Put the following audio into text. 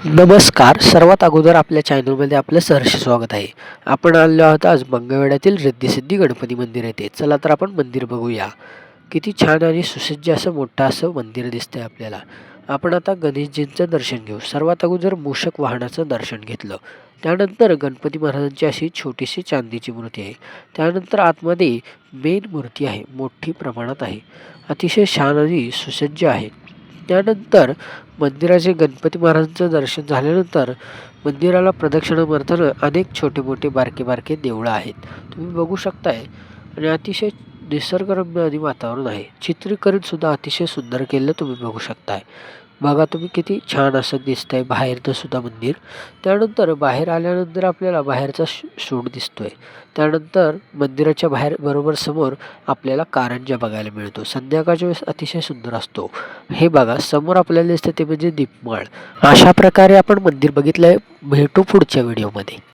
नमस्कार. सर्वात अगोदर आपल्या चॅनलमध्ये आपलं सहर्ष स्वागत आहे. आपण आलो आहोत आज मंगळवेढ्यातील रिद्धिसिद्धी गणपती मंदिर येथे. चला तर आपण मंदिर बघूया. किती छान आणि सुसज्ज असं मोठं असं मंदिर दिसतंय आपल्याला. आपण आता गणेशजींचं दर्शन घेऊ. सर्वात अगोदर मूषक वाहनाचं दर्शन घेतलं. त्यानंतर गणपती महाराजांची अशी छोटीशी चांदीची मूर्ती आहे. त्यानंतर आतमध्ये मेन मूर्ती आहे, मोठी प्रमाणात आहे. अतिशय छान आणि सुसज्ज आहे. त्यानंतर मंदिराचे गणपती महाराजांचं दर्शन झाल्यानंतर मंदिराला प्रदक्षिणा मारताना अनेक छोटे-मोठे, बारके-बारके देवळं आहेत. तुम्ही बघू शकताय आणि अतिशय निसर्गरम्य आणि वातावरण आहे. चित्रीकरण सुद्धा अतिशय सुंदर केलेलं तुम्ही बघू शकताय. बघा तुम्ही किती छान असं दिसतंय बाहेरनं सुद्धा मंदिर. त्यानंतर बाहेर आल्यानंतर आपल्याला बाहेरचा शोध दिसतोय. त्यानंतर मंदिराच्या बाहेर बरोबर समोर आपल्याला कारंजा बघायला मिळतो. संध्याकाळच्या वेळेस अतिशय सुंदर असतो. हे बघा समोर आपल्याला दिसतं ते म्हणजे दीपमाळ. अशा प्रकारे आपण मंदिर बघितलंय. भेटू पुढच्या व्हिडिओमध्ये.